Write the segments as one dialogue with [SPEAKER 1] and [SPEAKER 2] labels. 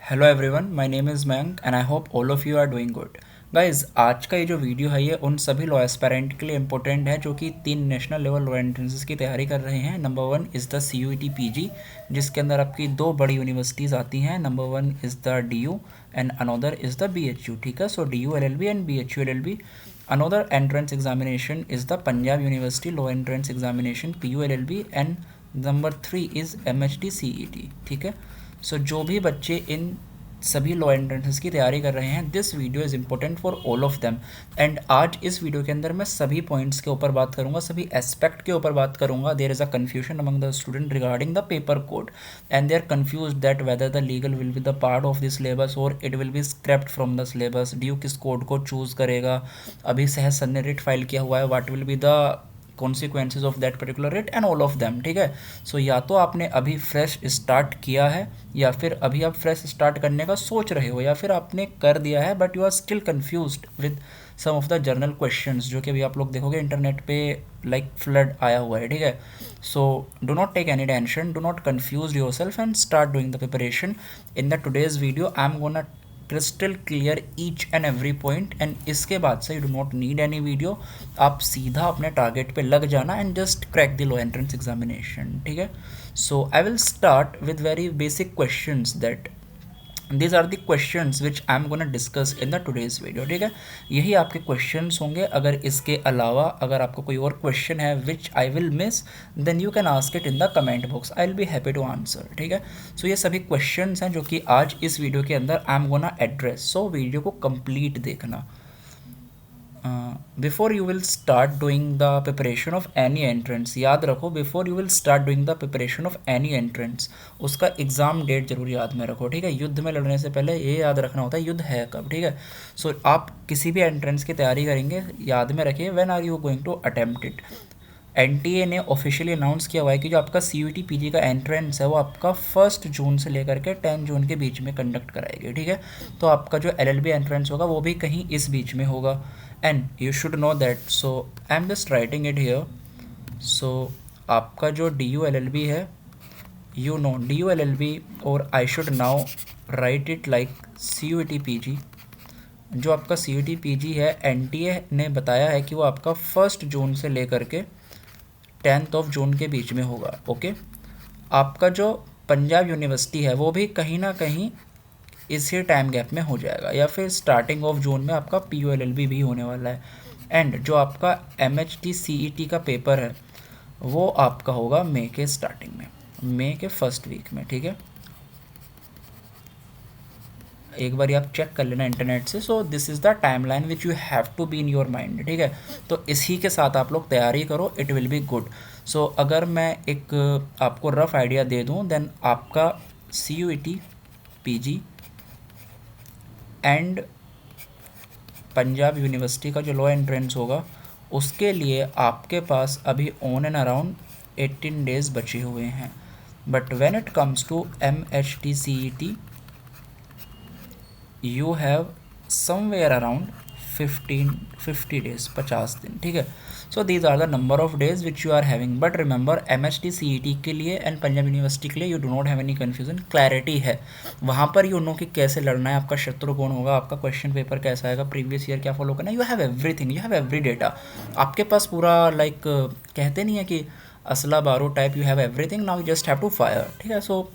[SPEAKER 1] Hello everyone, my name is Mayank and I hope all of you are doing good. Guys, आज का ये जो video है ये उन सभी लॉ एस्पायरेंट के लिए इंपॉर्टेंट है जो कि 3 नेशनल लेवल लॉ एंट्रेंसेस की तैयारी कर रहे हैं। Number 1 is the CUET PG, जिसके अंदर आपकी 2 बड़ी यूनिवर्सिटीज़ आती हैं। Number 1 is the DU and another is the BHU। ठीक है, सो DU LLB and BHU LLB। Another entrance examination is the Punjab university law entrance examination PU LLB and number 3 is MHT CET। ठीक है, सो जो भी बच्चे इन सभी लॉ एंट्रेंसेस की तैयारी कर रहे हैं, this video is important for all of them. And आज इस वीडियो के अंदर मैं सभी पॉइंट्स के ऊपर बात करूंगा, सभी एस्पेक्ट के ऊपर बात करूंगा। There is a confusion among the student regarding the paper code and they are confuse that whether the legal will be the part of this syllabus और it will be scrapped from the syllabus. DU किस code को choose करेगा, अभी सहज sir ने writ file किया हुआ है, what will be the consequences of that particular rate and all of them. ठीक है, सो या तो आपने अभी फ्रेश स्टार्ट किया है या फिर अभी आप फ्रेश स्टार्ट करने का सोच रहे हो या फिर आपने कर दिया है but you are still confused with some of the general questions जो कि अभी आप लोग देखोगे इंटरनेट पे लाइक फ्लड आया हुआ है। ठीक है, so do not take any tension, do not confuse yourself and start doing the preparation. In the today's video I am gonna crystal clear each and every point and इसके बाद से you do not need any video, आप सीधा अपने target पे लग जाना and just crack the law entrance examination. ठीक है, so I will start with very basic questions that these are the questions which I am gonna discuss in the today's video. ठीक है, यही आपके क्वेश्चंस होंगे। अगर इसके अलावा अगर आपको कोई और क्वेश्चन है which I will miss, then you can ask it in the comment box, I will be happy to answer. ठीक है, सो ये सभी क्वेश्चंस हैं जो कि आज इस वीडियो के अंदर आई am gonna address, so video को कंप्लीट देखना। Before you will start doing the preparation of any entrance, याद रखो before you will start doing the preparation of any entrance, उसका एग्ज़ाम डेट जरूर याद में रखो। ठीक है, युद्ध में लड़ने से पहले ये याद रखना होता है युद्ध है कब। ठीक है, सो आप किसी भी एंट्रेंस की तैयारी करेंगे, याद में रखिए when are you going to attempt it. NTA ने ऑफिशियली अनाउंस किया हुआ है कि जो आपका CUET PG का एंट्रेंस है वो आपका 1 जून से लेकर के 10 जून के बीच में कंडक्ट कराएगी। ठीक है, तो आपका जो LLB एंट्रेंस होगा वो भी कहीं इस बीच में होगा and you should know that, so I am just writing it here. So आपका जो DU LLB है, यू नो DU LLB और I should now write it like CUET PG। जो आपका CUET PG है, NTA ने बताया है कि वो आपका 1 जून से लेकर के 10 जून के बीच में होगा। ओके, आपका जो पंजाब यूनिवर्सिटी है वो भी कहीं ना कहीं इसी टाइम गैप में हो जाएगा या फिर स्टार्टिंग ऑफ जून में आपका PU LLB भी होने वाला है। एंड जो आपका MHT CET का पेपर है वो आपका होगा मई के स्टार्टिंग में, मई के फर्स्ट वीक में। ठीक है, एक बार आप चेक कर लेना इंटरनेट से। So this is the timeline which you have to be in your mind. ठीक है, तो इसी के साथ आप लोग तैयारी करो, इट विल बी गुड। सो अगर मैं एक आपको रफ आइडिया दे दूँ, देन आपका CUET PG and Punjab university का जो लॉ एंट्रेंस होगा उसके लिए आपके पास अभी ऑन एंड अराउंड 18 डेज बचे हुए हैं। But when it comes to MHT CET you have somewhere around 50 days, 50 दिन। ठीक है, so these are the number of days which you are having. But remember MHT CET के लिए and Punjab university के लिए you do not have any confusion, clarity है वहाँ पर। यू नो कि कैसे लड़ना है, आपका शत्रु कौन होगा, आपका क्वेश्चन पेपर कैसा आएगा, प्रीवियस ईयर क्या फॉलो करना है, you have everything, you have every data आपके पास पूरा। लाइक कहते नहीं है कि असला बारो type, you have everything, now you just have to fire. ठीक है, so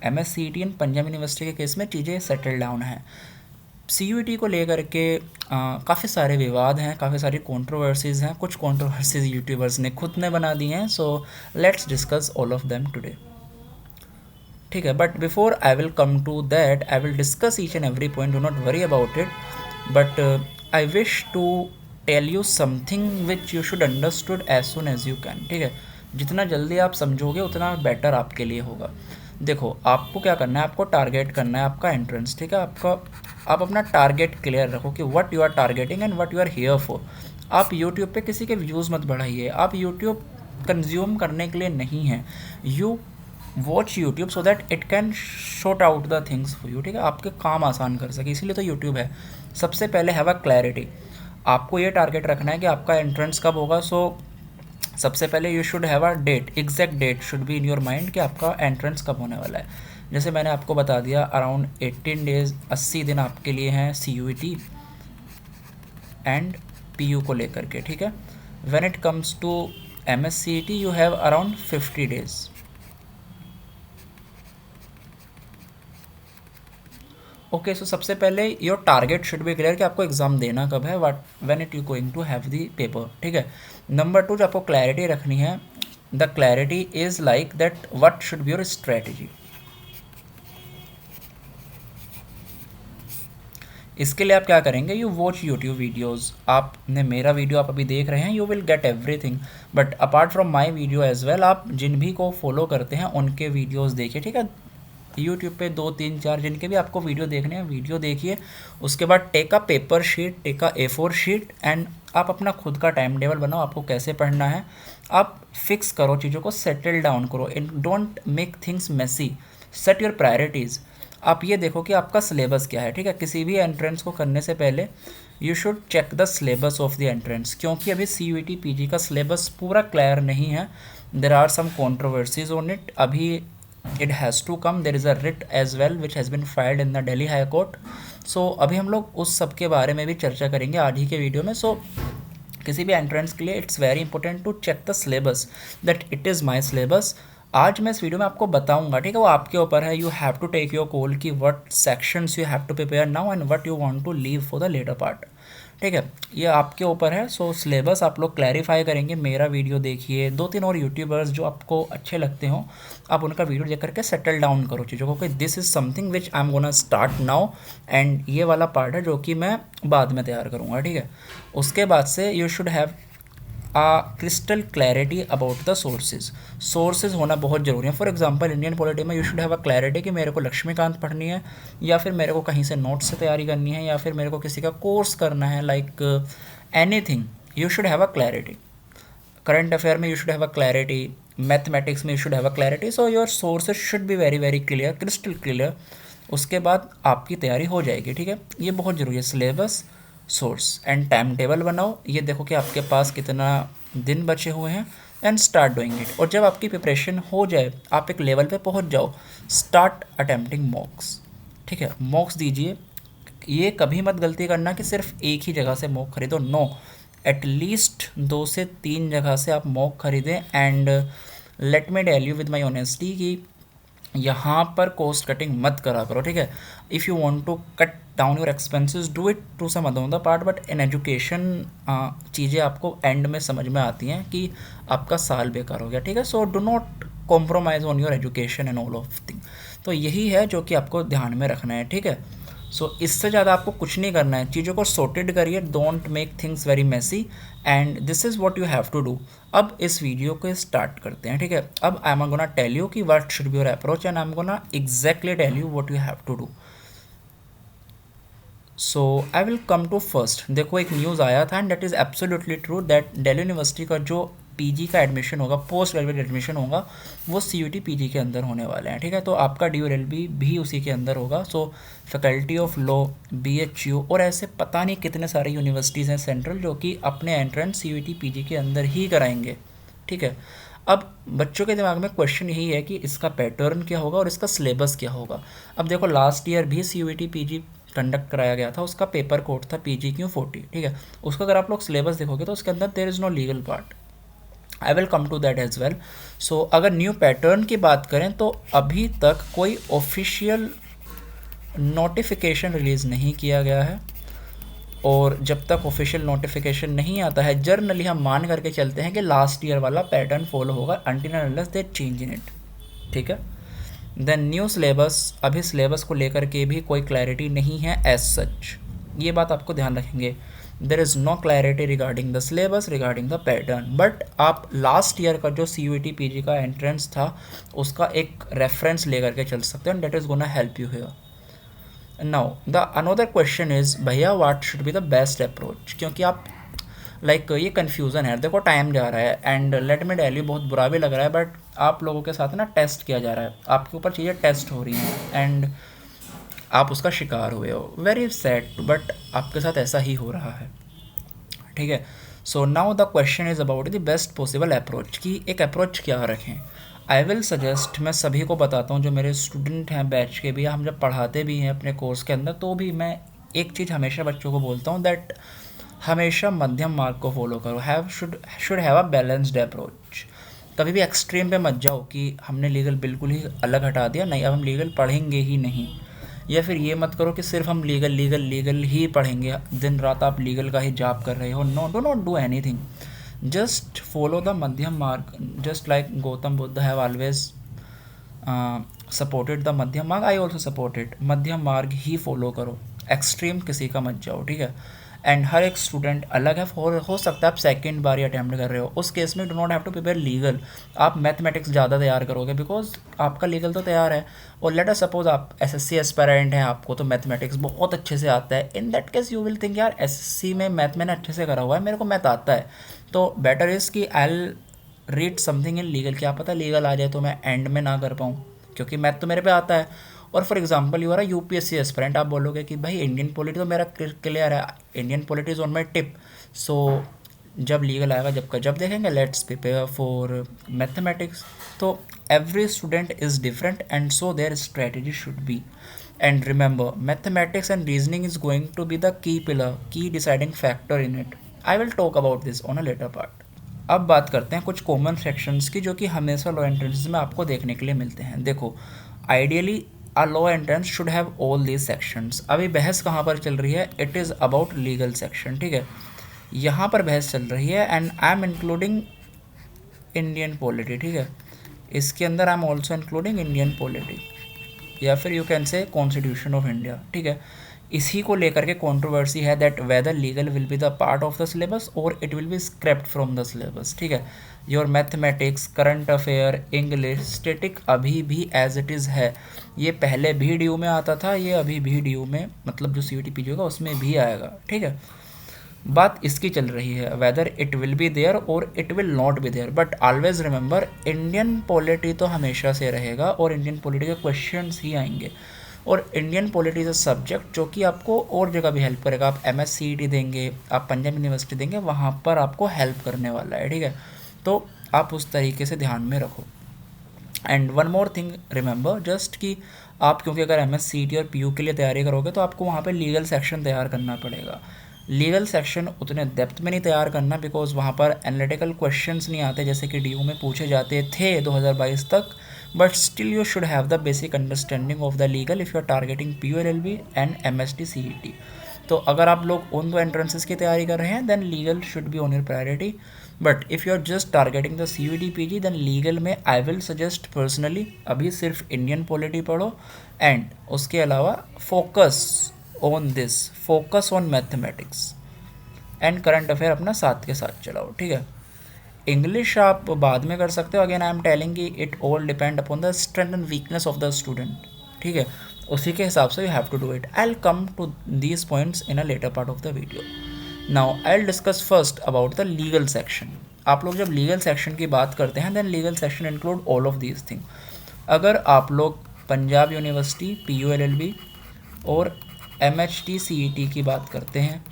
[SPEAKER 1] MS CET and Punjab university के केस में चीज़ें सेटल डाउन है। CUET को लेकर के काफ़ी सारे विवाद हैं, काफ़ी सारी कंट्रोवर्सीज़ हैं, कुछ कंट्रोवर्सीज़ यूट्यूबर्स ने खुद ने बना दी हैं। So let's discuss all of them today. ठीक है, but before I will come to that, I will discuss each and every point, do not worry about it. But I wish to tell you something which you should understood as soon as you can. ठीक है, जितना जल्दी आप समझोगे उतना better आपके लिए होगा। देखो, आपको क्या करना है, आपको टारगेट करना है आपका एंट्रेंस। ठीक है, आप अपना टारगेट क्लियर रखो कि what you are targeting and what you are here for. आप यूट्यूब पे किसी के व्यूज़ मत बढ़ाइए, आप यूट्यूब कंज्यूम करने के लिए नहीं है। You watch YouTube so that it can short out the things for you. ठीक है, आपके काम आसान कर सके, इसीलिए तो यूट्यूब है। सबसे पहले हैव अ क्लैरिटी, आपको ये टारगेट रखना है कि आपका एंट्रेंस कब होगा। सो सबसे पहले you should have a date, exact date should be in your mind कि आपका एंट्रेंस कब होने वाला है। जैसे मैंने आपको बता दिया अराउंड 18 डेज़ 80 दिन आपके लिए हैं CUET एंड PU को लेकर के, ठीक है। When it comes to MSCET you have around 50 days. Okay, so सबसे पहले your target should be clear कि आपको एग्जाम देना कब है, what when it you going to have the paper, ठीक है। नंबर 2 जो आपको क्लैरिटी रखनी है, the clarity is like that what should be your strategy. इसके लिए आप क्या करेंगे, यू वॉच यूट्यूब वीडियोज़। आपने मेरा वीडियो आप अभी देख रहे हैं, you will get everything, but apart from my video as well, आप जिन भी को फॉलो करते हैं उनके वीडियोज़ देखिए, ठीक है। यूट्यूब पे 2 3 4 जिनके भी आपको वीडियो देखने हैं वीडियो देखिए। उसके बाद take a paper sheet, take a A4 sheet and आप अपना खुद का टाइम टेबल बनाओ, आपको कैसे पढ़ना है। आप फिक्स करो चीज़ों को, सेटल डाउन करो, and don't make things messy, set your priorities. आप ये देखो कि आपका सिलेबस क्या है, ठीक है। किसी भी एंट्रेंस को करने से पहले you should check the syllabus of the entrance, क्योंकि अभी CUET PG का सिलेबस पूरा क्लियर नहीं है। There are some controversies on it. अभी it has to come, there is a writ as well which has been filed in the Delhi High Court। so अभी हम लोग उस सब के बारे में भी चर्चा करेंगे आज ही के वीडियो में। so किसी भी एंट्रेंस के लिए it's very important to check the syllabus that it is my syllabus. आज मैं इस वीडियो में आपको बताऊंगा, ठीक है, वो आपके ऊपर है। You have to take your call कि what sections you have to prepare now and what you want to leave for the later part, ठीक है। ये आपके ऊपर है। सो सिलेबस आप लोग क्लैरिफाई करेंगे। मेरा वीडियो देखिए, 2 3 और यूट्यूबर्स जो आपको अच्छे लगते हो, आप उनका वीडियो देख करके सेटल डाउन करो चीज़ों को कि this is something which I am gonna start now, and ये वाला पार्ट है जो कि मैं बाद में तैयार करूँगा, ठीक है। उसके बाद से you should have crystal clarity about the sources होना बहुत ज़रूरी है। फॉर एग्जांपल इंडियन पॉलिटी में you should have a clarity कि मेरे को लक्ष्मीकांत पढ़नी है, या फिर मेरे को कहीं से नोट से तैयारी करनी है, या फिर मेरे को किसी का कोर्स करना है, like anything you should have a clarity. Current affair में you should have a clarity, mathematics में you should have a clarity. So your sources should be very very clear, crystal clear. उसके बाद आपकी तैयारी हो जाएगी, ठीक है। ये बहुत ज़रूरी है, syllabus, source and time table बनाओ। ये देखो कि आपके पास कितना दिन बचे हुए हैं एंड स्टार्ट डूइंग इट। और जब आपकी प्रिपरेशन हो जाए, आप एक लेवल पे पहुंच जाओ, स्टार्ट अटेम्प्टिंग मॉक्स, ठीक है। मॉक्स दीजिए। ये कभी मत गलती करना कि सिर्फ एक ही जगह से मॉक खरीदो, नो, एटलीस्ट 2 से 3 जगह से आप मॉक खरीदें। And let me tell you with my honesty कि यहाँ पर कॉस्ट कटिंग मत करा करो, ठीक है। If you want to cut down your expenses, do it to some other part, but in education चीज़ें आपको एंड में समझ में आती हैं कि आपका साल बेकार हो गया, ठीक है। So do not compromise on your education and all of thing. तो यही है जो कि आपको ध्यान में रखना है, ठीक है। सो इससे ज़्यादा आपको कुछ नहीं करना है। चीज़ों को सॉर्टेड करिए, don't make things very messy, and this is what you have to do. अब इस वीडियो को स्टार्ट करते हैं, ठीक है। अब I am gonna tell you कि what should be your approach, and I am gonna exactly tell you what you have to do. So I will come to first. देखो एक न्यूज़ आया था and that is absolutely true that Delhi university का जो PG का admission होगा, post graduate admission होगा, वो CUET PG के अंदर होने वाले हैं, ठीक है। तो आपका DULB भी उसी के अंदर होगा। सो फैकल्टी ऑफ लॉ, BHU और ऐसे पता नहीं कितने सारे यूनिवर्सिटीज़ हैं सेंट्रल जो कि अपने एंट्रेंस CUET PG के अंदर ही कराएंगे, ठीक है। अब बच्चों के दिमाग में क्वेश्चन यही है कि इसका पैटर्न क्या होगा और इसका सिलेबस क्या होगा। अब देखो लास्ट ईयर भी CUET PG कंडक्ट कराया गया था, उसका पेपर कोड था PGQ40, ठीक है। उसका अगर आप लोग सिलेबस देखोगे तो उसके अंदर there is no legal part. I will come to that as well. So अगर न्यू पैटर्न की बात करें तो अभी तक कोई ऑफिशियल नोटिफिकेशन रिलीज़ नहीं किया गया है, और जब तक ऑफिशियल नोटिफिकेशन नहीं आता है, जर्नली हम मान करके चलते हैं कि लास्ट ईयर वाला पैटर्न फॉलो होगा until and unless they change in it, ठीक है। देन न्यू सिलेबस, अभी सिलेबस को लेकर के भी कोई क्लैरिटी नहीं है एज सच, ये बात आपको ध्यान रखेंगे। There is no clarity regarding the syllabus, regarding the pattern, but आप लास्ट ईयर का जो CUET PG का एंट्रेंस था उसका एक रेफरेंस लेकर के चल सकते हैं, that is gonna help you here. Now the another question is भैया what should be the best approach, क्योंकि आप लाइक ये कन्फ्यूज़न है। देखो टाइम जा रहा है and let me tell you, बहुत बुरा भी लग रहा है, बट आप लोगों के साथ ना टेस्ट किया जा रहा है, आपके ऊपर चीज़ें टेस्ट हो रही हैं एंड आप उसका शिकार हुए हो। वेरी सैड, बट आपके साथ ऐसा ही हो रहा है, ठीक है। So now the question is about the best possible approach, कि एक अप्रोच क्या रखें। आई विल सजेस्ट, मैं सभी को बताता हूँ जो मेरे स्टूडेंट हैं बैच के भी, हम जब पढ़ाते भी हैं अपने कोर्स के अंदर, तो भी मैं एक चीज़ हमेशा बच्चों को बोलता हूँ दैट हमेशा मध्यम मार्ग को फॉलो करो, should have a balanced approach. कभी भी एक्सट्रीम पे मत जाओ कि हमने लीगल बिल्कुल ही अलग हटा दिया, नहीं अब हम लीगल पढ़ेंगे ही नहीं। या फिर ये मत करो कि सिर्फ हम लीगल लीगल लीगल ही पढ़ेंगे, दिन रात आप लीगल का ही जाप कर रहे हो। No, do not do anything, just follow the madhyam marg. Just like Gautam Buddha have always supported the madhyam marg, I also supported. मध्यम मार्ग ही फॉलो करो, एक्सट्रीम किसी का मत जाओ, ठीक है। एंड हर एक स्टूडेंट अलग है, हो सकता है आप सेकेंड बार ही अटैम्प्ट कर रहे हो, उस केस में do not have to prepare legal. आप मैथमेटिक्स ज़्यादा तैयार करोगे बिकॉज आपका लीगल तो तैयार है। और लेट अस सपोज आप एसएससी एस्पायरेंट हैं, आपको तो मैथमेटिक्स बहुत अच्छे से आता है। In that case you will think यार एसएससी में मैथ मैंने अच्छे से करा हुआ है, मेरे को मैथ आता है, तो बेटर इज़ कि I read something in legal. क्या पता लीगल आ जाए तो मैं एंड में ना कर पाऊँ, क्योंकि मैथ तो मेरे पे आता है। और for example you are a UPSC aspirant, आप बोलोगे कि भाई इंडियन पॉलिटी तो मेरा क्लियर है, Indian polity is on my tip, so जब लीगल आएगा जब का जब देखेंगे, लेट्स प्रिपेयर फॉर मैथमेटिक्स। तो every student is different and so their strategy should be. And remember mathematics and reasoning is going to be the key pillar, key deciding factor in it. I will talk about this on a later part. अब बात करते हैं कुछ common sections की जो कि हमेशा law entrance में आपको देखने के लिए मिलते हैं। देखो, ideally a law entrance should have all these sections. अभी बहस कहाँ पर चल रही है, it is about legal section, ठीक है। यहाँ पर बहस चल रही है and I M including Indian polity, ठीक है। इसके अंदर I am also including Indian polity, या फिर you can say constitution of India, ठीक है। इसी को लेकर के कंट्रोवर्सी है that whether legal will be the part of the syllabus और it will be scrapped from the syllabus, ठीक है। Your mathematics, current affair, English, static अभी भी एज इट इज़ है। ये पहले भी ड्यू में आता था, ये अभी भी ड्यू में, मतलब जो CUET PG होगा उसमें भी आएगा, ठीक है। बात इसकी चल रही है whether it will be there और it will not be there, but always remember Indian polity तो हमेशा से रहेगा और इंडियन पॉलिटी के क्वेश्चंस ही आएंगे। और Indian polity is a subject जो कि आपको और जगह भी हेल्प करेगा। आप MSCET देंगे, आप पंजाब यूनिवर्सिटी देंगे, वहाँ पर आपको हेल्प करने वाला है, ठीक है। तो आप उस तरीके से ध्यान में रखो। And one more thing remember just कि आप क्योंकि अगर MSCET और PU के लिए तैयारी करोगे तो आपको वहाँ पे लीगल सेक्शन तैयार करना पड़ेगा। लीगल सेक्शन उतने डेप्थ में नहीं तैयार करना बिकॉज वहाँ पर एनालिटिकल क्वेश्चंस नहीं आते जैसे कि DU में पूछे जाते थे 2022 तक, but still you should have the basic understanding of the legal if you are targeting PU LLB and MST CET। तो अगर आप लोग उन दो एंट्रेंसेस की तैयारी कर रहे हैं then legal should be on your priority, but if you are just targeting the CUET PG then legal में आई विल सजेस्ट पर्सनली अभी सिर्फ इंडियन पॉलिटी पढ़ो एंड उसके अलावा focus on mathematics and current affair अपना साथ के साथ चलाओ, ठीक है। इंग्लिश आप बाद में कर सकते हो, अगेन आई एम टेलिंग कि it all depend upon the strength and weakness of the student, ठीक है। उसी के हिसाब से you have to do it. I will come to these points in a later part of the video. Now I will discuss first about the legal section. आप लोग जब legal section की बात करते हैं then legal section include all of these thing. अगर आप लोग पंजाब यूनिवर्सिटी, PU LLB और MHT CET की बात करते हैं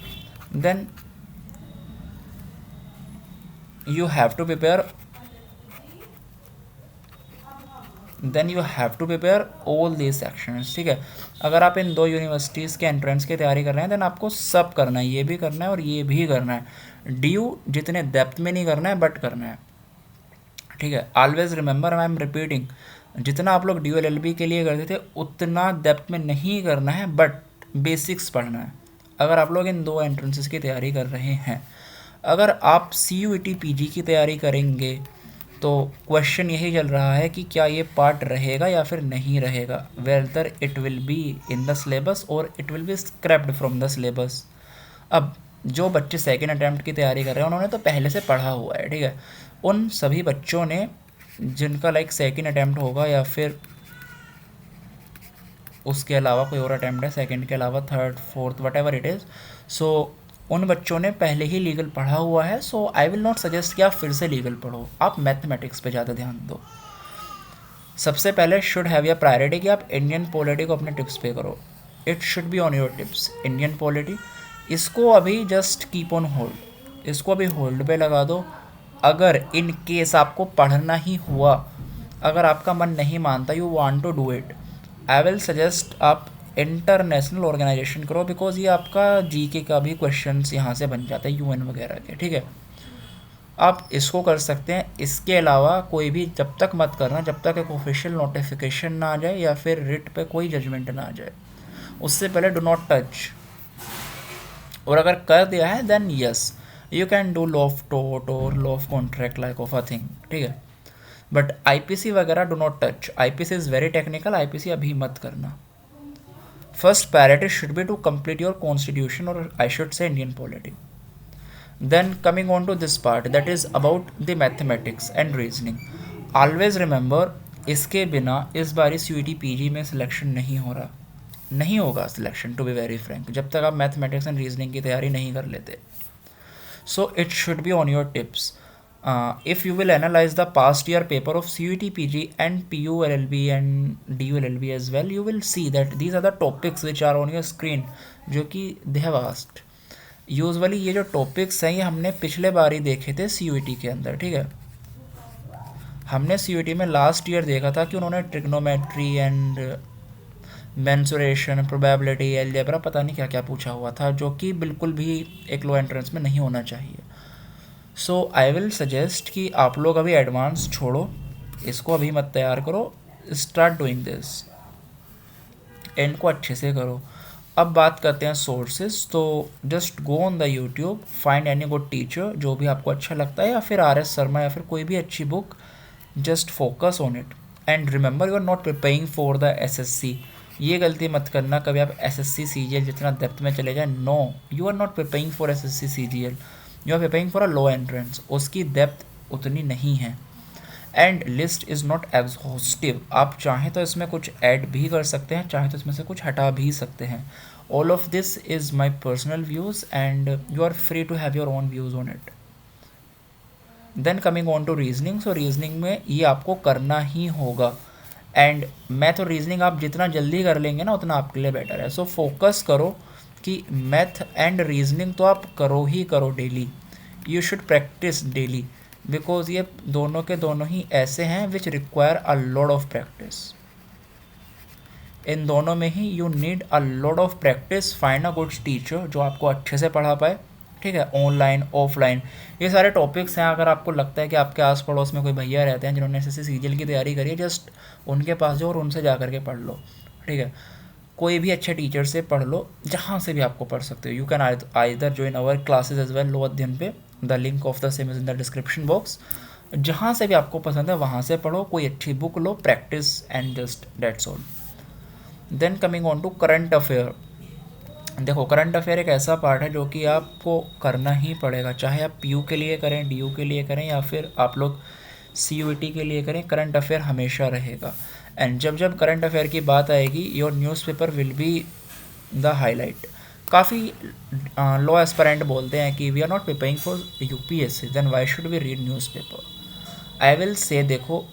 [SPEAKER 1] then you have to prepare all these sections, ठीक है। अगर आप इन दो यूनिवर्सिटीज़ के एंट्रेंस की तैयारी कर रहे हैं देन आपको सब करना है, ये भी करना है और ये भी करना है। DU जितने डेप्थ में नहीं करना है बट करना है, ठीक है। Always remember, I am repeating, जितना आप लोग DU LLB के लिए करते थे उतना डेप्थ में नहीं करना है बट बेसिक्स पढ़ना है। अगर आप लोग इन दो एंट्रेंसेस की तैयारी कर रहे हैं, अगर आप CUET PG की तैयारी करेंगे तो क्वेश्चन यही चल रहा है कि क्या ये पार्ट रहेगा या फिर नहीं रहेगा, whether it will be in the syllabus और it will be scrapped from the syllabus. अब जो बच्चे सेकेंड अटैम्प्ट की तैयारी कर रहे हैं उन्होंने तो पहले से पढ़ा हुआ है, ठीक है। उन सभी बच्चों ने जिनका लाइक सेकेंड अटैम्प्ट होगा या फिर उसके अलावा कोई और अटैम्प्ट है, सेकेंड के अलावा third, fourth, whatever it is, so उन बच्चों ने पहले ही लीगल पढ़ा हुआ है। So I will not suggest कि आप फिर से लीगल पढ़ो, आप मैथमेटिक्स पे ज़्यादा ध्यान दो। सबसे पहले शुड हैव योर प्रायोरिटी कि आप इंडियन पॉलिटी को अपने टिप्स पे करो, it should be on your tips. Indian polity इसको अभी जस्ट कीप ऑन होल्ड, इसको अभी होल्ड पे लगा दो। अगर इन केस आपको पढ़ना ही हुआ अगर आपका मन नहीं मानता, you want to do it, I will suggest आप इंटरनेशनल ऑर्गेनाइजेशन करो, बिकॉज ये आपका जीके का भी क्वेश्चंस यहाँ से बन जाते हैं यूएन वगैरह के, ठीक है। आप इसको कर सकते हैं। इसके अलावा कोई भी जब तक मत करना जब तक एक ऑफिशियल नोटिफिकेशन ना आ जाए या फिर रिट पे कोई जजमेंट ना आ जाए, उससे पहले डू नॉट टच। और अगर कर दिया है then yes, you can do law of टोट और law of contract like of a thing, ठीक है। बट आईपीसी वगैरह do not touch, IPC is very technical, IPC अभी मत करना। First priority should be to complete your constitution और I should say Indian polity. Then coming on to this part, that is about the mathematics and reasoning. Always remember, इसके बिना इस बार इस UT PG में selection नहीं हो रहा, नहीं होगा selection, to be very frank, जब तक आप मैथमेटिक्स एंड रीजनिंग की तैयारी नहीं कर लेते। So it should be on your tips. If you will analyze the past year paper of CUET PG and PULLB and DULLB as well, you will see that these are the topics which are on your screen, जो कि they have asked. Usually ये जो topics हैं ये हमने पिछले बार ही देखे थे सीयूईटी के अंदर, ठीक है। हमने सीयूईटी में लास्ट ईयर देखा था कि उन्होंने trigonometry and mensuration, probability, algebra, पता नहीं क्या क्या पूछा हुआ था, जो कि बिल्कुल भी एक लो एंट्रेंस में नहीं होना चाहिए। सो आई विल सजेस्ट कि आप लोग अभी एडवांस छोड़ो, इसको अभी मत तैयार करो, स्टार्ट डूइंग दिस, इनको अच्छे से करो। अब बात करते हैं सोर्सेज। तो just go on the YouTube, find any good teacher जो भी आपको अच्छा लगता है, या फिर RS शर्मा या फिर कोई भी अच्छी book, just focus on it and remember you are not preparing for the SSC। ये गलती मत करना कभी आप SSC CGL जितना डेप्थ में चले जाए, no, you are not preparing for SSC CGL, you are preparing for a law entrance, उसकी डेप्थ उतनी नहीं है। And list is not exhaustive, आप चाहें तो इसमें कुछ ऐड भी कर सकते हैं, चाहें तो इसमें से कुछ हटा भी सकते हैं। All of this is my personal views and you are free to have your own views on it. Then coming on to reasoning, so reasoning में ये आपको करना ही होगा, एंड मैथ और रीजनिंग आप जितना जल्दी कर लेंगे ना उतना आपके लिए बेटर है। सो फोकस करो कि मैथ एंड रीजनिंग तो आप करो ही करो daily, you should practice daily, because ये दोनों के दोनों ही ऐसे हैं which require a lot of practice. इन दोनों में ही you need a lot of practice. Find a good teacher जो आपको अच्छे से पढ़ा पाए, ठीक है, ऑनलाइन ऑफलाइन, ये सारे टॉपिक्स हैं। अगर आपको लगता है कि आपके आस पड़ोस में कोई भैया रहते हैं जिन्होंने SSC CGL की तैयारी करी है, जस्ट उनके पास जाओ और उनसे जा करके पढ़ लो, ठीक है। कोई भी अच्छे टीचर से पढ़ लो, जहाँ से भी आपको पढ़ सकते हो। You can either join our classes as well, law Adhyayan पे, the link of the same is in the description box. जहाँ से भी आपको पसंद है वहाँ से पढ़ो, कोई अच्छी बुक लो, practice and just that's all. Then coming on to current affair. देखो, करंट अफेयर एक ऐसा पार्ट है जो कि आपको करना ही पड़ेगा, चाहे आप PU के लिए करें, DU के लिए करें, या फिर आप लोग CUET के लिए करें, करंट अफेयर हमेशा रहेगा। एंड जब जब करंट अफेयर की बात आएगी, your newspaper will be the highlight. काफ़ी लो एस्पिरेंट बोलते हैं कि we are not preparing for UPSC, then why should we read newspaper. I will say, देखो,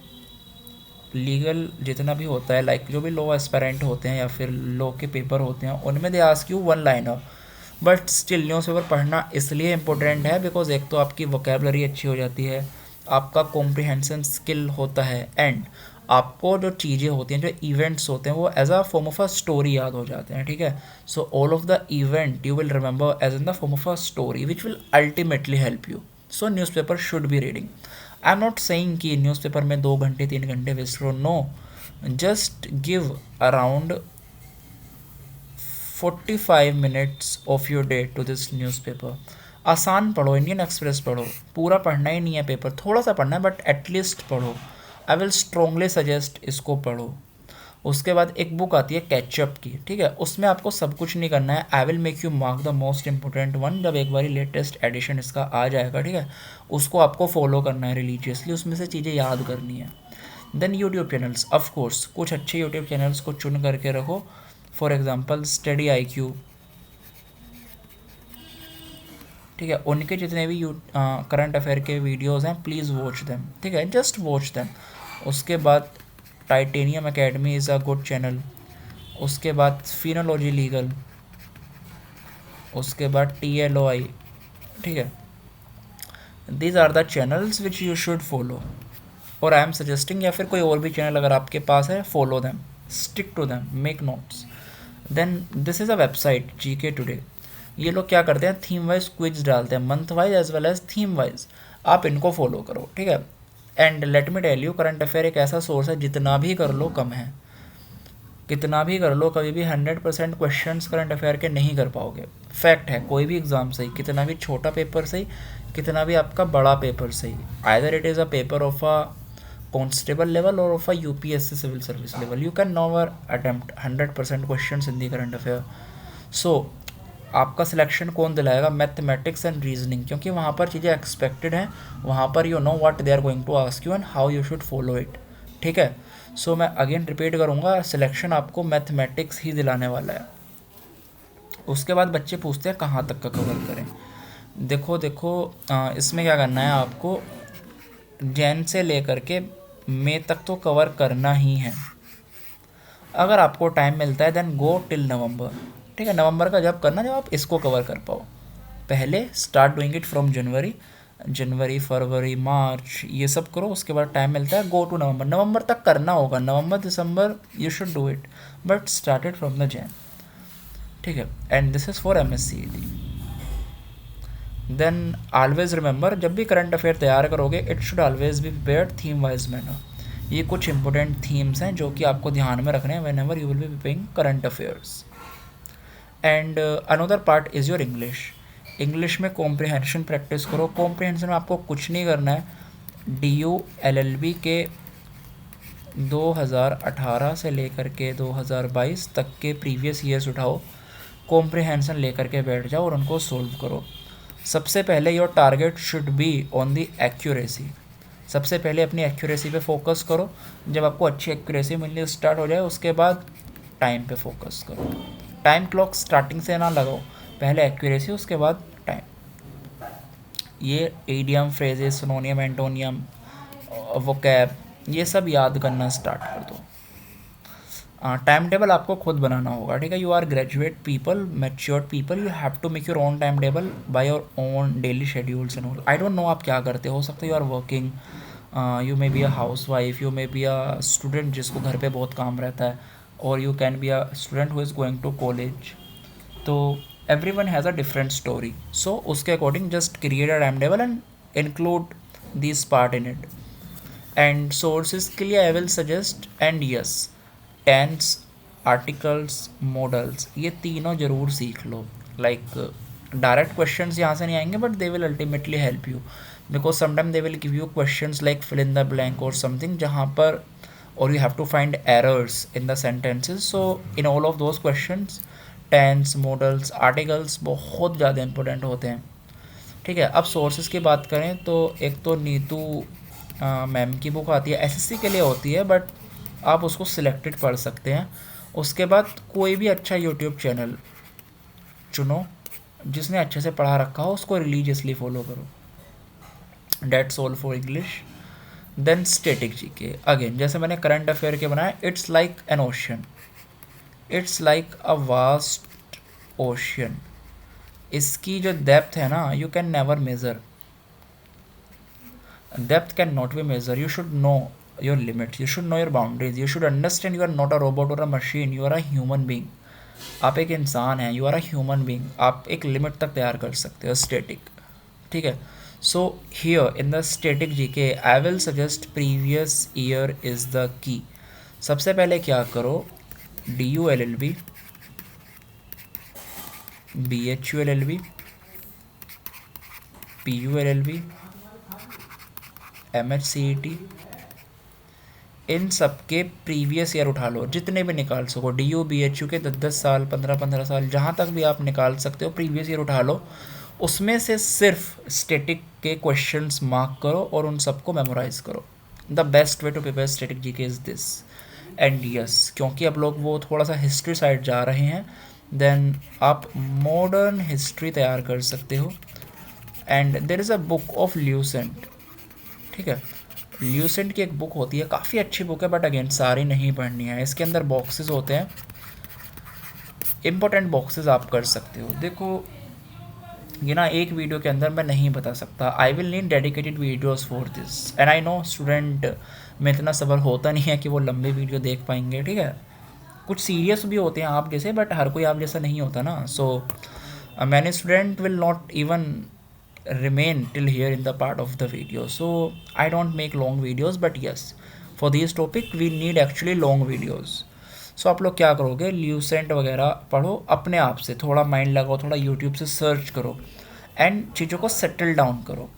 [SPEAKER 1] लीगल जितना भी होता है, लाइक जो भी लो एस्पिरेंट होते हैं या फिर लो के पेपर होते हैं, उनमें they ask you one liner, but still newspaper पढ़ना इसलिए इम्पोर्टेंट है बिकॉज एक तो आपकी वोकेबलरी अच्छी हो जाती है, आपका कॉम्प्रिहेंशन स्किल होता है, एंड आपको जो चीज़ें होती हैं, जो इवेंट्स होते हैं, वो as a form of a story याद हो जाते हैं, ठीक है। So all of the event you will remember as in the form of a story which will ultimately help you. So newspaper should be reading. I am not saying कि newspaper में 2 घंटे 3 घंटे वेस्ट करो, no, just give around 45 minutes of your day to this newspaper. आसान पढ़ो, Indian express पढ़ो, पूरा पढ़ना ही नहीं है पेपर, थोड़ा सा पढ़ना है बट एटलीस्ट पढ़ो। आई विल स्ट्रोंगली सजेस्ट इसको पढ़ो। उसके बाद एक बुक आती है कैचअप की, ठीक है, उसमें आपको सब कुछ नहीं करना है। I will make you mark the most important one, जब एक बार लेटेस्ट एडिशन इसका आ जाएगा, ठीक है, उसको आपको फॉलो करना है रिलीजियसली, उसमें से चीज़ें याद करनी है। Then YouTube channels, of course कुछ अच्छे यूट्यूब चैनल्स को चुन करके रखो, फॉर एग्जांपल स्टडी IQ, ठीक है, उनके जितने भी करंट अफेयर के वीडियोज़ हैं, प्लीज़ वॉच देम, ठीक है, जस्ट वॉच देम। उसके बाद titanium academy is a good channel, उसके बाद फिनोलॉजी लीगल, उसके बाद TLOI, ठीक है, these are the channels which you should follow. और आई एम सजेस्टिंग, या फिर कोई और भी चैनल अगर आपके पास है, follow them, stick to them, make notes. Then this is a website GK today. ये लोग क्या करते हैं, थीम वाइज क्विज डालते हैं, month wise as well as theme wise. आप इनको फॉलो करो, ठीक है। And let me tell you, current affair एक ऐसा सोर्स है, जितना भी कर लो कम है, कितना भी कर लो, कभी भी 100% क्वेश्चन करंट अफेयर के नहीं कर पाओगे। फैक्ट है, कोई भी एग्ज़ाम सही, कितना भी छोटा पेपर सही, कितना भी आपका बड़ा पेपर सही, either it is a paper of a constable level और of a UPSC civil service level, you can never attempt 100% question in the current affair. सो आपका सिलेक्शन कौन दिलाएगा, मैथमेटिक्स एंड रीजनिंग, क्योंकि वहाँ पर चीज़ें एक्सपेक्टेड हैं, वहाँ पर you know what they are going to ask you and how you should follow it, ठीक है। सो मैं अगेन रिपीट करूँगा, सिलेक्शन आपको मैथमेटिक्स ही दिलाने वाला है। उसके बाद बच्चे पूछते हैं कहाँ तक का कवर करें। देखो देखो, इसमें क्या करना है आपको, जैन से लेकर के मई तक तो कवर करना ही है। अगर आपको टाइम मिलता है देन गो टिल नवंबर, ठीक है। नवंबर का जब करना, जब आप इसको कवर कर पाओ। पहले start doing it from January, जनवरी फरवरी मार्च ये सब करो, उसके बाद टाइम मिलता है गो टू नवंबर, नवंबर तक करना होगा, November December you should do it, but started from the Jan, ठीक है। And this is for MSCET। Then always remember, जब भी करंट अफेयर तैयार करोगे, it should always be prepared theme wise manner. ये कुछ इंपॉर्टेंट थीम्स हैं जो कि आपको ध्यान में रखने हैं when ever you will be preparing current affairs. And another part is your English. English में कॉम्प्रिहेंशन प्रैक्टिस करो। कॉम्प्रिहेंशन में आपको कुछ नहीं करना है, DU LLB के 2018 से लेकर के 2022 तक के प्रीवियस ईयर्स उठाओ, कॉम्प्रिहेंशन लेकर के बैठ जाओ और उनको सोल्व करो। सबसे पहले your target should be on the accuracy. सबसे पहले अपनी एक्यूरेसी पे फोकस करो। जब आपको अच्छी एक्यूरेसी मिलनी स्टार्ट हो जाए, उसके बाद टाइम पे फोकस करो। टाइम क्लॉक स्टार्टिंग से ना लगाओ, पहले एक्यूरेसी उसके बाद टाइम। ये एडियम, फ्रेजेस, सिनोनियम, एंटोनियम, वोकैब, ये सब याद करना स्टार्ट कर दो। टाइम टेबल आपको खुद बनाना होगा, ठीक है। You are graduate people, matured people, you have to make your own time table by your own daily schedules and all. I don't know आप क्या करते हो सकता है you are working, you may be a housewife, you may be a student जिसको घर पे बहुत काम रहता है, और you can be a student who is going to college. तो everyone has a different story, so उसके according just create a time table and include this part in it. And sources के लिए I will suggest, and yes, tense, articles, modals, ये तीनों ज़रूर सीख लो। Like direct questions यहाँ से नहीं आएंगे, but they will ultimately help you, because sometime they will give you questions like fill in the blank और समथिंग, जहाँ पर और you have to find errors in the sentences. So in all of those questions tense, modals, articles बहुत ज़्यादा important होते हैं, ठीक है। अब सोर्सेज की बात करें तो एक तो नीतू मैम की बुक आती है, SSC के लिए होती है, बट आप उसको सिलेक्टेड पढ़ सकते हैं। उसके बाद कोई भी अच्छा यूट्यूब चैनल चुनो जिसने अच्छे से पढ़ा रखा हो, उसको रिलीजियसली फॉलो करो। That's all for English. Then static GK, again जैसे मैंने करंट अफेयर के बनाया, it's like an ocean, it's like a vast ocean. इसकी जो डेप्थ है ना, you can never measure, depth can not be measure. You should know your limits, you should know your boundaries, you should understand you are not a robot or a machine, you are a human being। आप एक इंसान हैं, you are a human being, आप एक limit तक तैयार कर सकते हो स्टैटिक, ठीक है। So here in the static GK I will suggest previous year is the key. सबसे पहले क्या करो, DU LLB, BHU LLB, PU LLB, MHCET, इन सब के प्रीवियस ईयर उठा लो, जितने भी निकाल सको। DU BHU के 10-10 साल, 15-15 साल, जहाँ तक भी आप निकाल सकते हो, प्रीवियस ईयर उठा लो। उसमें से सिर्फ स्टैटिक के क्वेश्चंस मार्क करो और उन सबको मेमोराइज करो। The best way to prepare static GK is this. And yes, क्योंकि अब लोग वो थोड़ा सा हिस्ट्री साइड जा रहे हैं, देन आप मॉडर्न हिस्ट्री तैयार कर सकते हो। And there is a book of Lucent, ठीक है। ल्यूसेंट की एक बुक होती है, काफ़ी अच्छी बुक है, बट अगेन सारी नहीं पढ़नी है। इसके अंदर बॉक्सेस होते हैं, इम्पोर्टेंट बॉक्सेस आप कर सकते हो। देखो ये ना एक वीडियो के अंदर मैं नहीं बता सकता। I will need dedicated videos for this, and I know student में इतना सब्र होता नहीं है कि वो लंबी वीडियो देख पाएंगे, ठीक है। कुछ सीरियस भी होते हैं आप जैसे, बट हर कोई आप जैसा नहीं होता ना। So many student will not even remain till here in the part of the video, so I don't make long videos, but yes, for this topic we need actually long videos. So आप लोग क्या करोगे, Lucent वगैरह पढ़ो अपने आप से, थोड़ा माइंड लगाओ, थोड़ा यूट्यूब से सर्च करो एंड चीज़ों को सेटल डाउन करो।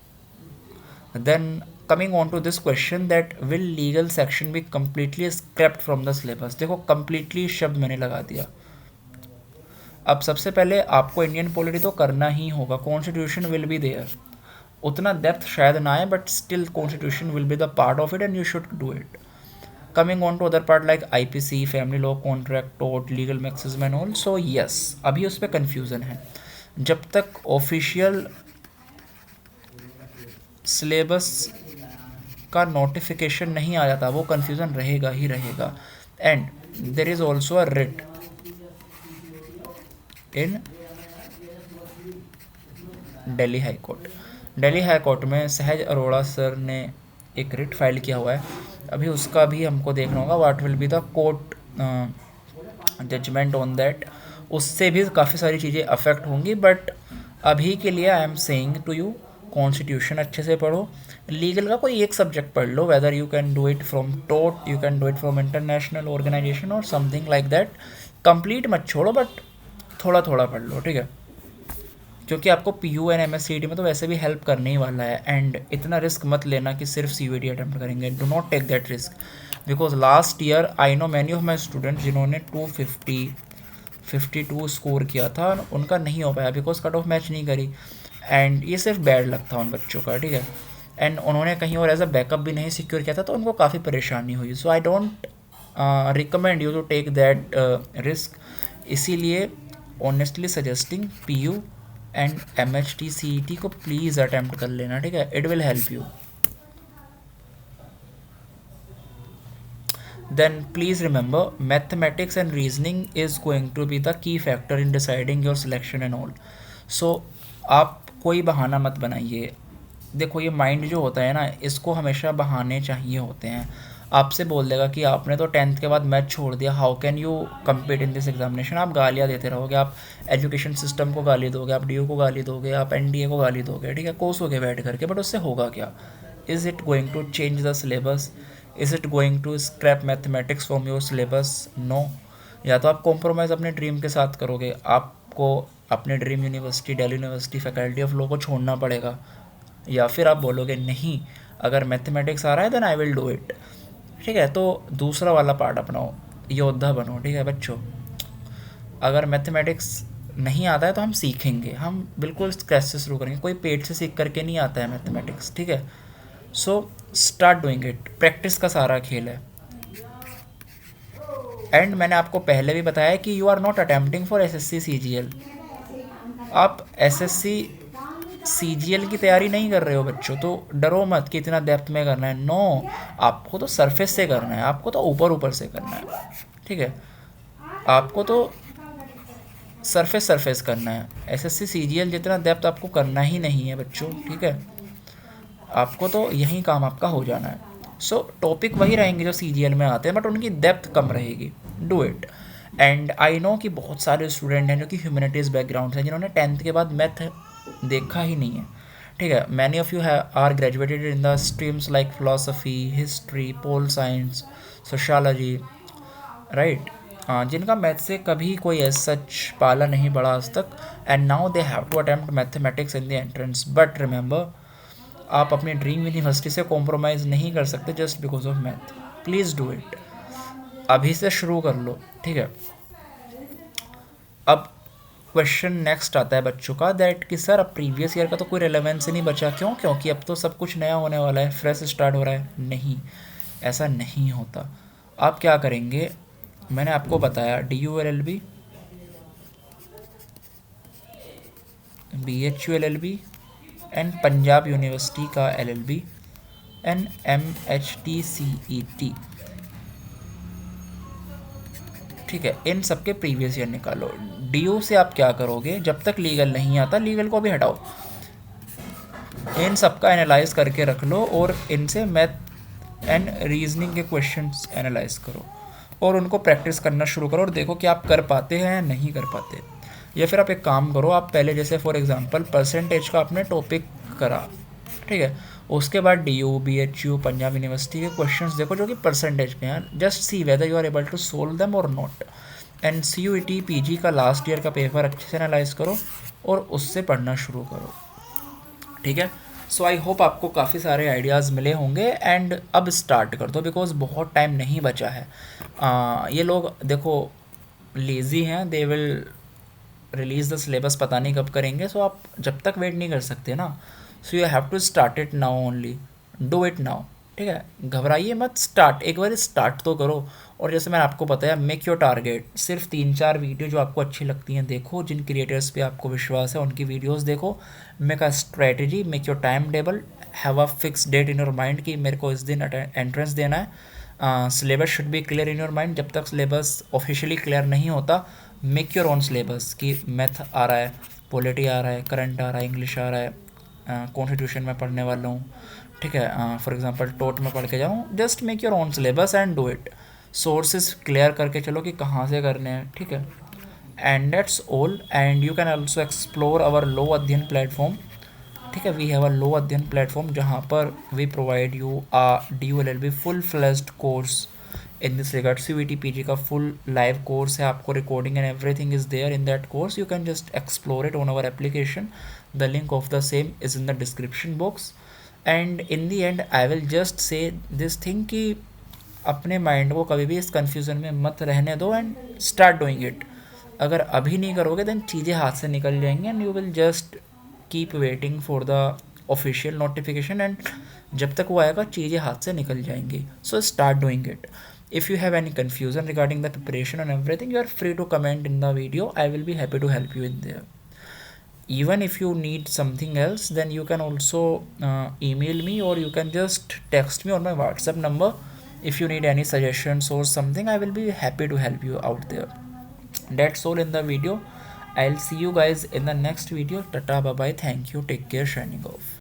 [SPEAKER 1] Then coming on to this question that will legal section be completely scrapped from the syllabus. देखो कम्प्लीटली शब्द मैंने लगा दिया। अब सबसे पहले आपको इंडियन पॉलिटी तो करना ही होगा, कॉन्स्टिट्यूशन विल बी देयर, उतना डेप्थ शायद ना आए but still constitution will be the part of it and you should do it. Coming on to other part like IPC, family law, contract, tort, legal maxims and all. So yes, अभी उस पर confusion है। जब तक official syllabus का notification नहीं आ जाता वो कन्फ्यूज़न रहेगा ही रहेगा। And there is also a writ in Delhi high court. Delhi high court में सहज अरोड़ा सर ने एक रिट फाइल किया हुआ है, अभी उसका भी हमको देखना होगा what will be the court judgement on that. उससे भी काफ़ी सारी चीज़ें अफेक्ट होंगी, बट अभी के लिए I am saying to you constitution अच्छे से पढ़ो, लीगल का कोई एक सब्जेक्ट पढ़ लो, whether you can do it from टोट, you can do it from international organisation और समथिंग लाइक दैट। कंप्लीट मत छोड़ो बट थोड़ा थोड़ा पढ़ लो, ठीक है, क्योंकि आपको PU एंड MSCT में तो वैसे भी हेल्प करने ही वाला है। एंड इतना रिस्क मत लेना कि सिर्फ CVT अटैम्प्ट करेंगे, do not take that risk, because last year I know many of my students जिन्होंने 252 स्कोर किया था, उनका नहीं हो पाया बिकॉज कट ऑफ मैच नहीं करी, एंड ये सिर्फ बैड लक था उन बच्चों का, ठीक है। एंड उन्होंने कहीं और एज अ बैकअप भी नहीं सिक्योर किया था, तो उनको काफ़ी परेशानी हुई। So I don't recommend you to take that risk, इसीलिए honestly suggesting PU and MHT CET को प्लीज़ अटैम्प्ट कर लेना, ठीक है, it will help you. Then please remember mathematics and reasoning is going to be the key factor in deciding your selection and all. सो आप कोई बहाना मत बनाइए। देखो ये माइंड जो होता है ना, इसको हमेशा बहाने चाहिए होते हैं। आपसे बोल देगा कि आपने तो 10th के बाद मैथ छोड़ दिया, how can you compete in this examination. आप गालियाँ देते रहोगे, आप एजुकेशन सिस्टम को गाली दोगे, आप DU को गाली दोगे, आप NDA को गाली दोगे, ठीक है, कोसोगे बैठ करके, बट उससे होगा क्या? Is it going to change the syllabus? Is it going to scrap mathematics from your syllabus? No. या तो आप कॉम्प्रोमाइज़ अपने ड्रीम के साथ करोगे, आपको अपने dream university, Delhi university, faculty of law को छोड़ना पड़ेगा, या फिर आप बोलोगे नहीं, अगर मैथमेटिक्स आ रहा है then I will do it, ठीक है। तो दूसरा वाला पार्ट अपनाओ, योद्धा बनो, ठीक है बच्चों। अगर मैथमेटिक्स नहीं आता है तो हम सीखेंगे, हम बिल्कुल स्क्रैच से शुरू करेंगे, कोई पेट से सीख करके नहीं आता है मैथमेटिक्स, ठीक है। So start doing it, practice का सारा खेल है। एंड मैंने आपको पहले भी बताया कि you are not attempting for SSC CGL, आप SSC CGL की तैयारी नहीं कर रहे हो बच्चों, तो डरो मत कि इतना डेप्थ में करना है। नो, आपको तो सरफेस से करना है, आपको तो ऊपर ऊपर से करना है, ठीक है, आपको तो सरफेस करना है। SSC CGL जितना डेप्थ आपको करना ही नहीं है बच्चों, ठीक है, आपको तो यही काम आपका हो जाना है। सो टॉपिक वही रहेंगे जो CGL में आते हैं, बट उनकी डेप्थ कम रहेगी। Do it. And I know कि बहुत सारे स्टूडेंट हैं जो कि ह्यूमैनिटीज़ बैकग्राउंड से, जिन्होंने 10th के बाद मैथ देखा ही नहीं है, ठीक है। Many of you are graduated in the streams like philosophy, history, pol science, sociology, right, जिनका मैथ से कभी कोई एज सच पाला नहीं पड़ा आज तक, and now they have to attempt mathematics in the entrance. But remember, आप अपनी ड्रीम यूनिवर्सिटी से कॉम्प्रोमाइज़ नहीं कर सकते just because of math. Please do it, अभी से शुरू कर लो, ठीक है। अब क्वेश्चन नेक्स्ट आता है बच्चों का दैट कि सर अब प्रीवियस ईयर का तो कोई रेलेवेंस ही नहीं बचा, क्यों? क्योंकि अब तो सब कुछ नया होने वाला है, फ्रेश स्टार्ट हो रहा है। नहीं, ऐसा नहीं होता। आप क्या करेंगे, मैंने आपको बताया DU LLB, BHU LLB and Punjab university का LLB एंड MHT CET, ठीक है, इन सब के प्रीवियस ईयर निकालो। DU से आप क्या करोगे, जब तक लीगल नहीं आता लीगल को भी हटाओ, इन सब का एनालाइज करके रख लो और इनसे मैथ एंड रीजनिंग के क्वेश्चंस एनालाइज करो और उनको प्रैक्टिस करना शुरू करो और देखो कि आप कर पाते हैं या नहीं कर पाते। या फिर आप एक काम करो, आप पहले जैसे फॉर एग्जांपल परसेंटेज का आपने टॉपिक करा, ठीक है, उसके बाद DU BHU पंजाब यूनिवर्सिटी के क्वेश्चंस देखो जो कि परसेंटेज पे हैं, just see whether you are able to solve them और नॉट। एंड CUET PG का लास्ट ईयर का पेपर अच्छे से एनालाइज करो और उससे पढ़ना शुरू करो, ठीक है। सो आई होप आपको काफ़ी सारे आइडियाज़ मिले होंगे एंड अब स्टार्ट कर दो बिकॉज बहुत टाइम नहीं बचा है। ये लोग देखो लेज़ी हैं, they will release the syllabus पता नहीं कब करेंगे, सो आप जब तक वेट नहीं कर सकते ना, so you have to start it now only, do it now, ठीक है। घबराइए मत, स्टार्ट एक बार स्टार्ट तो करो। और जैसे मैंने आपको बताया, मेक योर टारगेट, सिर्फ 3-4 वीडियो जो आपको अच्छी लगती हैं देखो, जिन क्रिएटर्स पे आपको विश्वास है उनकी वीडियोस देखो, make a strategy, make your time table, have a fix date in your mind कि मेरे को इस दिन एंट्रेंस देना है। Syllabus should be clear in your mind, जब तक सिलेबस ऑफिशियली क्लियर नहीं होता मेक योर ओन सिलेबस कि मैथ आ रहा है, पॉलिटी आ रहा है, करंट आ रहा है, इंग्लिश आ रहा है, कॉन्स्टिट्यूशन में पढ़ने वाला हूँ, ठीक है, फॉर एग्जांपल टोट में पढ़ के जाऊँ, just make your own syllabus and do it. Sources clear करके चलो कि कहाँ से करने हैं, ठीक है। And that's all, and you can also explore our law Adhyayan platform, ठीक है। We have a low Adhyayan platform जहाँ पर we provide you DU LLB full fledged course in this regard. CUET PG का फुल लाइव कोर्स है, आपको recording and everything is there in that course, you can just explore it on our application, the link of the same is in the description box. And in the end I will just say this thing कि अपने mind को कभी भी इस confusion में मत रहने दो एंड स्टार्ट डूइंग इट। अगर अभी नहीं करोगे देन चीज़ें हाथ से निकल जाएंगी and you will just keep waiting for the official notification, and जब तक वो आएगा चीज़ें हाथ से निकल जाएंगी। So start doing it. If you have any confusion regarding the preparation and everything, you are free to comment in the video. I will be happy to help you in there. Even if you need something else, then you can also email me or you can just text me on my WhatsApp number. If you need any suggestions or something, I will be happy to help you out there. That's all in the video. I'll see you guys in the next video. Tata, bye bye. Thank you. Take care. Shining off.